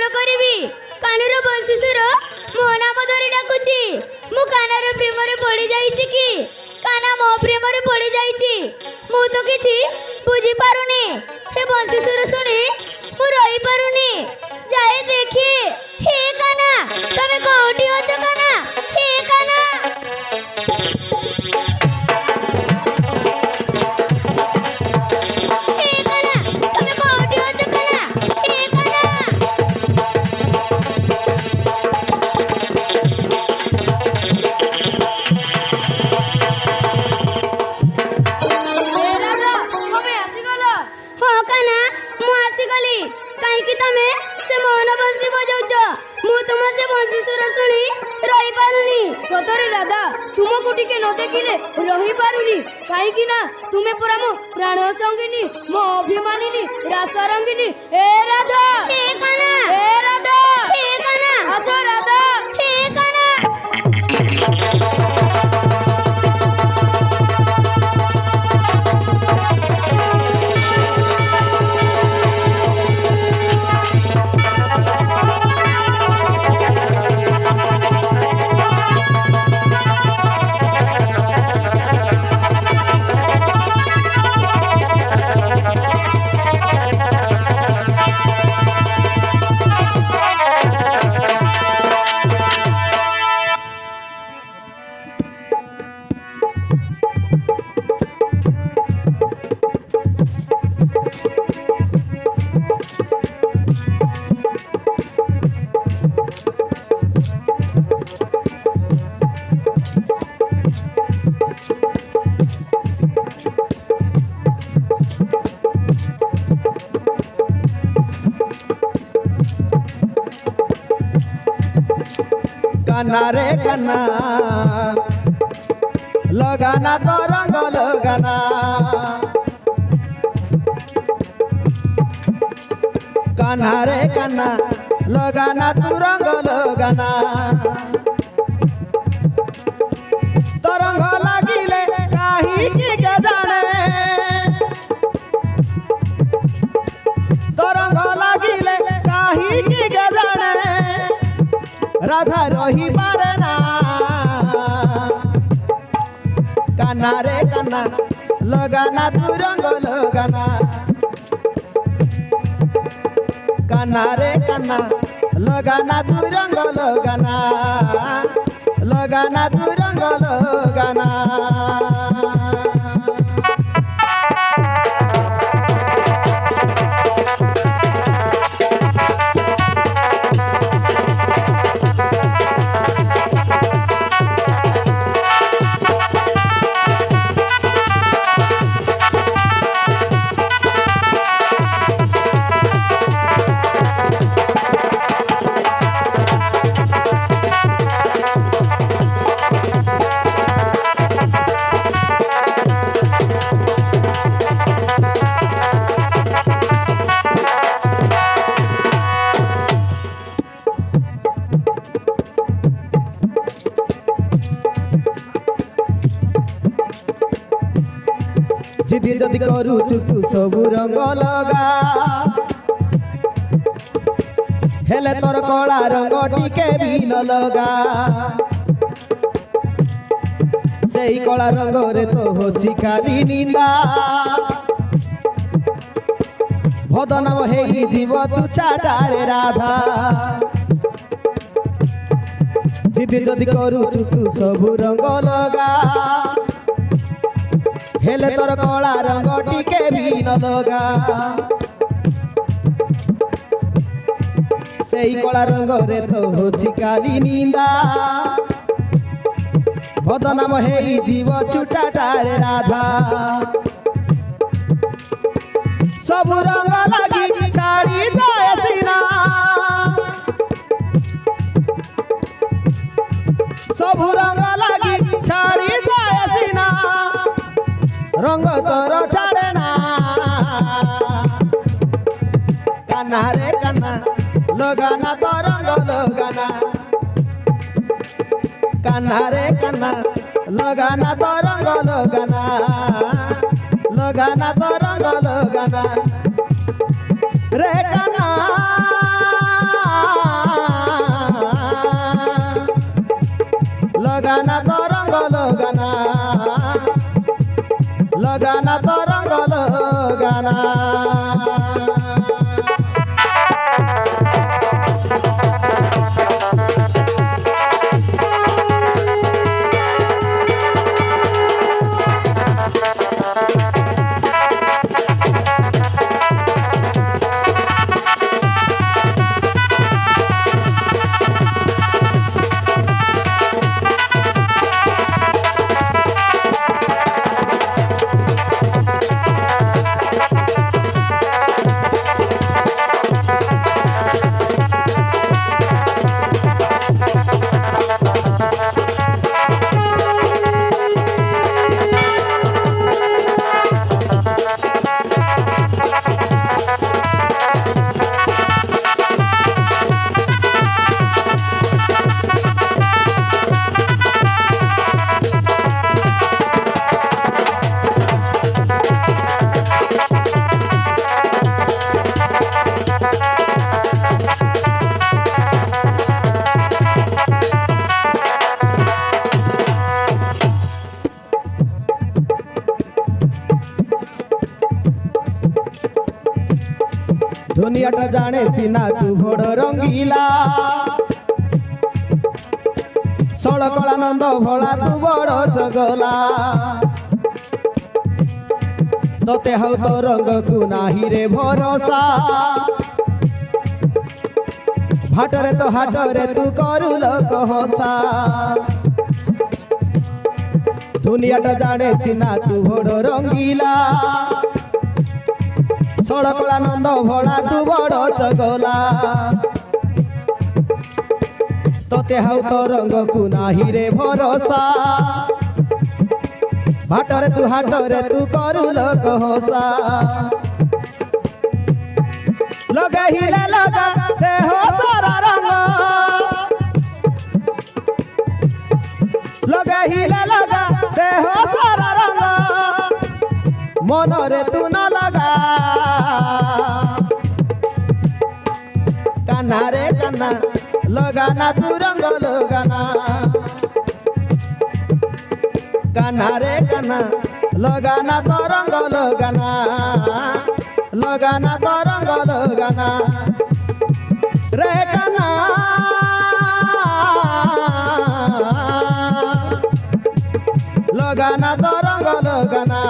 कौन करिवि कानर बंशीसुर मो नाम धरी डाकुची मु कानार प्रेम रे पड़ी जाईची कि काना मो प्रेम रे पड़ी जाईची मु तो किछि बुझी पारुनी हे बंशीसुर सुनी मु रही पारुनी जाए देखी हे काना तमे कोठी अछ काना हे काना सतरे राधा तुमको टिके न देखिले रही पारुनी कहीं ना तुम्हें पुरा मो प्राण संगिनी मो अभिमानिनी रासा रंगिनी ए राधा हे काना ए राधा हे काना आसो राधा हे काना काना रे काना लगाना तो रंग लगाना काना रे काना लगाना तू रंग लगाना तो रंग लागिले काही की गजाने तो रंग लागिले काही की गजाने राधा रही पारे ना काना रे काना लगाना तू रंग लगाना काना रे काना लगाना तू रंग लगाना लगाना तू रंग लगाना जिदी जदि करूचु तू सबु रंग लगा हेले तोर कला रंग टिके भी न लगा सेही कला रंग रे तो होची खाली निंदा भदनाम हेई जीव तू छाड़ारे राधा जिदी जदि करूचु तू सबु रंग लगा हेले तोर कला रंग टिके भी न लगा सेही कला रंग रे तो होची काली निंदा बदनाम हेई जीव छुटाटारे राधा सबु रंग लगी छाड़ी जाए सीना सबु रंग लगी छाड़ी जाए सीना रंग तोर छाड़े ना काना रे काना लगाना तो रंग लगाना काना रे काना लगाना तो रंग लगाना लगाना तो रंग लगाना रे काना लगाना तो रंग लगाना दुनियाटा जाने सीना तू बड़ रंगीला सड़कलानंद भोला तू बड़ चगला तोते हौ तो रंग को नाही रे भरोसा भाटरे तो हाटरे तू करू लोक हसा दुनियाटा जाने सीना तू बड़ रंगीला सड़कलानंद भोला तू बड़ चगला तोते हौ तो रंग को नाही रे भरोसा भाटरे तू हाटरे तू करू लोक हसा लगे हिले लगा देह सारा रंग लगे हिले लगा देह सारा रंग मन रे तू न लगा कान्हा रे कान्हा लगाना तू रंग लगाना कान्हा रे कान्हा लगाना तो रंग लगाना लगाना तो रंग लगाना रे कान्हा लगाना तो रंग लगाना